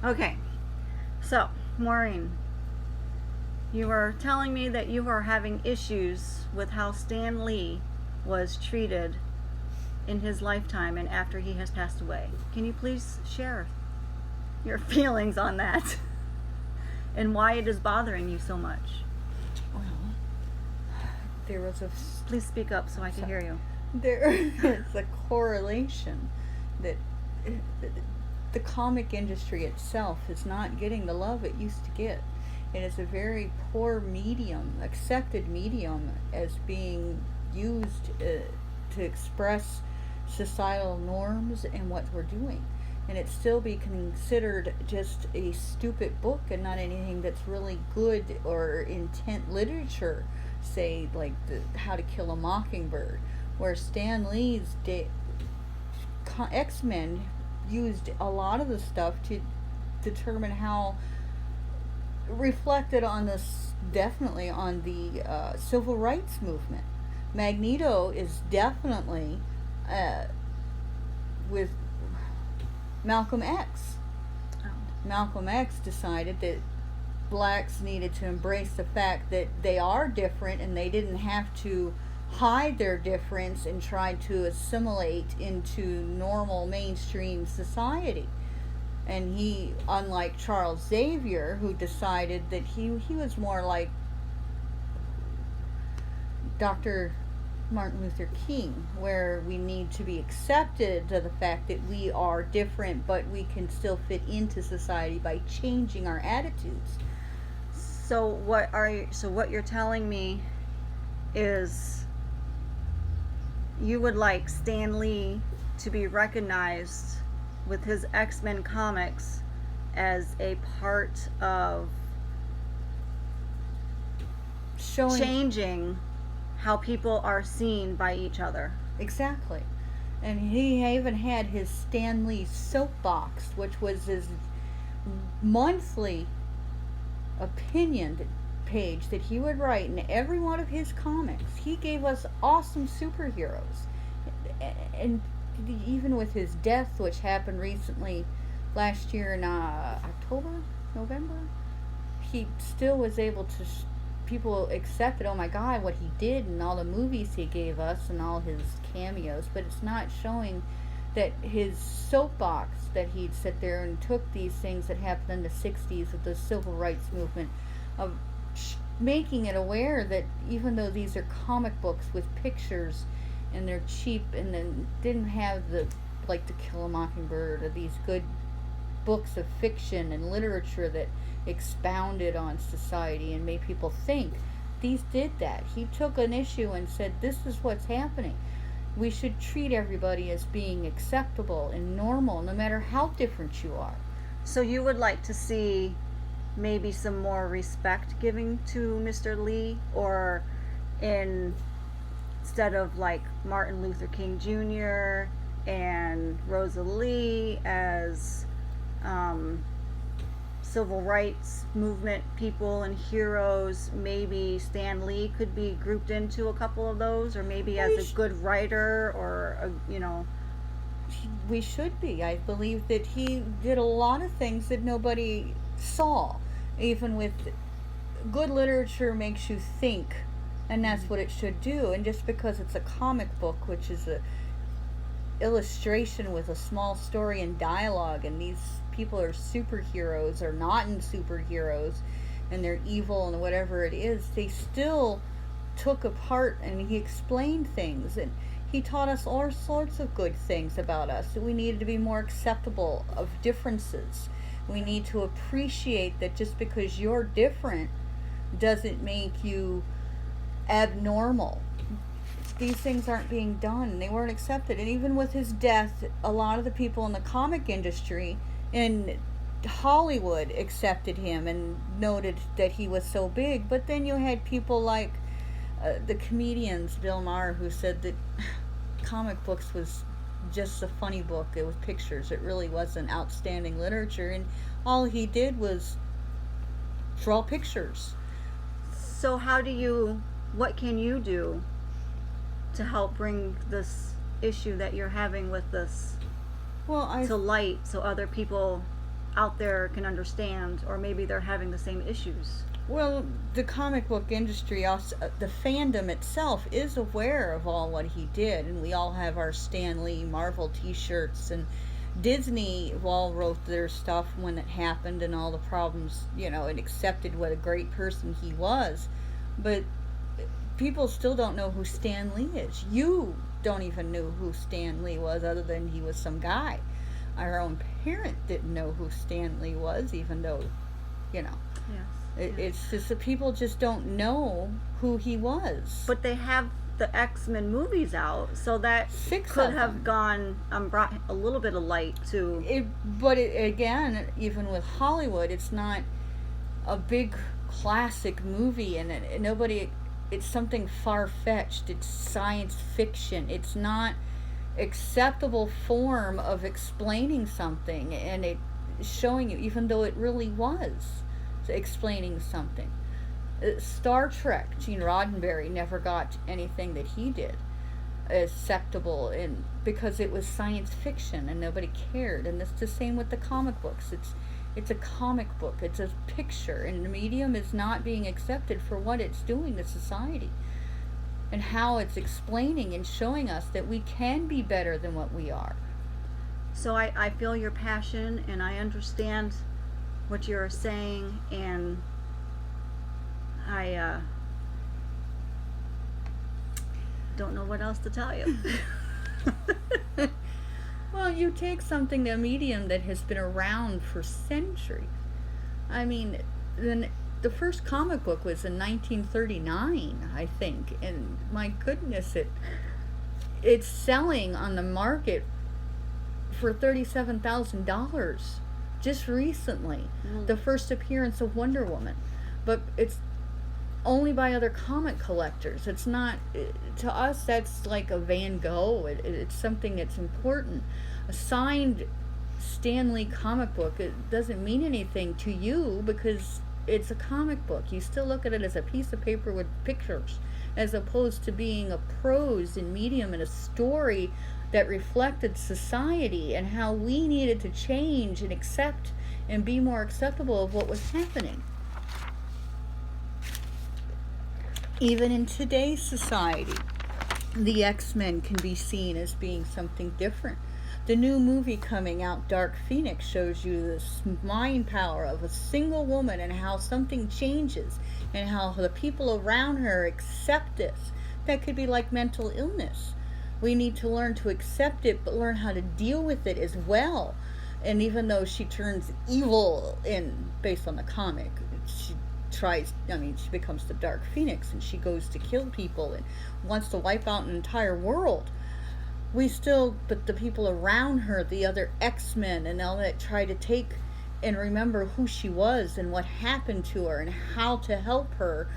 Okay, so, Maureen, you were telling me that you were having issues with how Stan Lee was treated in his lifetime and after he has passed away. Can you please share your feelings on that and why it is bothering you so much? Well, there was a Please speak up so I can hear you. there is a correlation that the comic industry itself is not getting the love it used to get. It is a very poor medium, accepted medium, as being used to express societal norms and what we're doing. And it still be considered just a stupid book and not anything that's really good or intent literature, say like How to Kill a Mockingbird, where Stan Lee's X-Men used a lot of the stuff to determine how reflected on this, definitely on the civil rights movement. Magneto is definitely uh, with Malcolm X. Oh. Malcolm X decided that blacks needed to embrace the fact that they are different and they didn't have to hide their difference and try to assimilate into normal mainstream society. And he, unlike Charles Xavier, who decided that he was more like Dr. Martin Luther King, where we need to be accepted to the fact that we are different, but we can still fit into society by changing our attitudes. So what you're telling me is you would like Stan Lee to be recognized with his X-Men comics as a part of Showing changing how people are seen by each other. exactly. And he even had his Stan Lee soapbox, which was his monthly opinion page that he would write in every one of his comics. He gave us awesome superheroes. And even with his death, which happened recently last year in October, November, he still was able to. People accepted, oh my God, what he did and all the movies he gave us and all his cameos, but it's not showing that his soapbox that he'd sit there and took these things that happened in the 60s with the civil rights movement, of making it aware that even though these are comic books with pictures and they're cheap and then didn't have the, like To Kill a Mockingbird, or these good books of fiction and literature that expounded on society and made people think, these did that. He took an issue and said, this is what's happening. We should treat everybody as being acceptable and normal, no matter how different you are. So you would like to see maybe some more respect giving to Mr. Lee, or instead of like Martin Luther King Jr. and Rosa Lee as civil rights movement people and heroes, maybe Stan Lee could be grouped into a couple of those, or maybe as a good writer, or We should be. I believe that he did a lot of things that nobody saw. Even with good literature makes you think, and that's what it should do. And just because it's a comic book, which is a illustration with a small story and dialogue, and these people are superheroes or not in superheroes, and they're evil and whatever it is, they still took apart and he explained things, and he taught us all sorts of good things about us. We needed to be more acceptable of differences. We need to appreciate that just because you're different doesn't make you abnormal. These things aren't being done. They weren't accepted. And even with his death, a lot of the people in the comic industry in Hollywood accepted him and noted that he was so big. But then you had people like the comedians, Bill Maher, who said that comic books was just a funny book. It was pictures. It really wasn't outstanding literature. And all he did was draw pictures. So what can you do to help bring this issue that you're having with this Well, to light, so other people out there can understand, or maybe they're having the same issues. Well, the comic book industry, also, the fandom itself, is aware of all what he did, and we all have our Stan Lee Marvel T-shirts, and Disney all wrote their stuff when it happened and all the problems, and accepted what a great person he was. But people still don't know who Stan Lee is. You don't even know who Stan Lee was, other than he was some guy. Our own parent didn't know who Stan Lee was, even though, Yes. It's just that people just don't know who he was. But they have the X-Men movies out, so that 6 could of have them. gone brought a little bit of light to. Again, even with Hollywood, it's not a big classic movie, and it's something far-fetched. It's science fiction. It's not acceptable form of explaining something, and it showing you, even though it really was explaining something. Star Trek, Gene Roddenberry never got anything that he did acceptable, because it was science fiction and nobody cared. And it's the same with the comic books. It's a comic book. It's a picture, and the medium is not being accepted for what it's doing to society and how it's explaining and showing us that we can be better than what we are. So I feel your passion, and I understand what you're saying, and I don't know what else to tell you. Well, you take something, a medium that has been around for centuries. I mean, the first comic book was in 1939, I think, and my goodness, it's selling on the market for $37,000 just recently. The first appearance of Wonder Woman, but it's only by other comic collectors. It's not, to us, that's like a Van Gogh. It's something that's important. A signed Stan Lee comic book, it doesn't mean anything to you because it's a comic book. You still look at it as a piece of paper with pictures, as opposed to being a prose and medium and a story that reflected society and how we needed to change and accept and be more acceptable of what was happening. Even in today's society, the X-Men can be seen as being something different. The new movie coming out, Dark Phoenix, shows you this mind power of a single woman and how something changes and how the people around her accept this. That could be like mental illness. We need to learn to accept it, but learn how to deal with it as well. And even though she turns evil based on the comic, she becomes the Dark Phoenix, and she goes to kill people and wants to wipe out an entire world. But the people around her, the other X-Men and all that, try to take and remember who she was and what happened to her and how to help her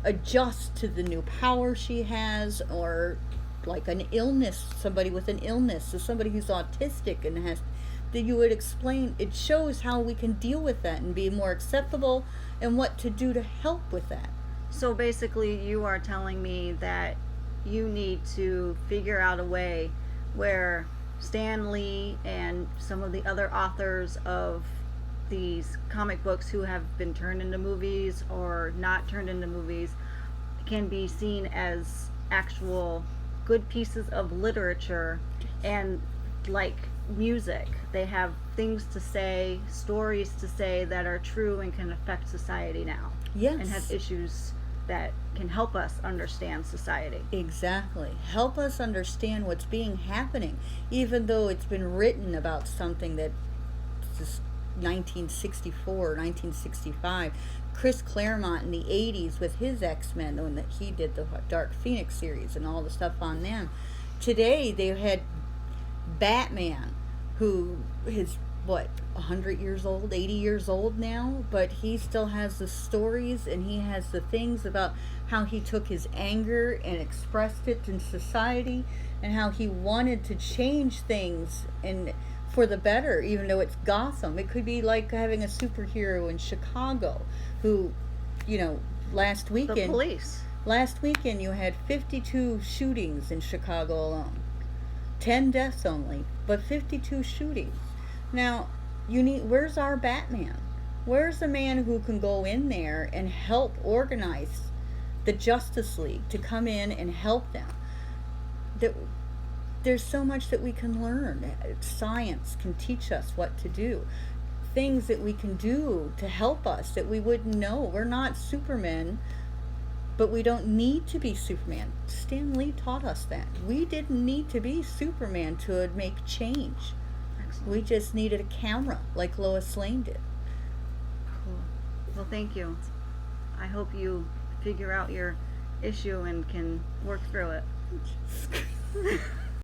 adjust to the new power she has, or like an illness, somebody with an illness, or somebody who's autistic and that you would explain. It shows how we can deal with that and be more acceptable and what to do to help with that. So basically, you are telling me that you need to figure out a way where Stan Lee and some of the other authors of these comic books who have been turned into movies or not turned into movies can be seen as actual good pieces of literature, and like music, they have things to say, stories to say that are true and can affect society now. Yes. And have issues that can help us understand society. Exactly. Help us understand what's happening, even though it's been written about something that is 1964, 1965. Chris Claremont in the 80s with his X-Men, when he did the Dark Phoenix series and all the stuff on them. Today they've had Batman, who is 100 years old, 80 years old now, but he still has the stories, and he has the things about how he took his anger and expressed it in society, and how he wanted to change things and for the better, even though it's Gotham. It could be like having a superhero in Chicago who, last weekend The police. Last weekend you had 52 shootings in Chicago alone. 10 deaths only, but 52 shootings. Now, Where's our Batman? Where's the man who can go in there and help organize the Justice League to come in and help them? That there's so much that we can learn. Science can teach us what to do. Things that we can do to help us that we wouldn't know. We're not Supermen, but we don't need to be Superman. Stan Lee taught us that. We didn't need to be Superman to make change. Excellent. We just needed a camera like Lois Lane did. Cool. Well, thank you. I hope you figure out your issue and can work through it.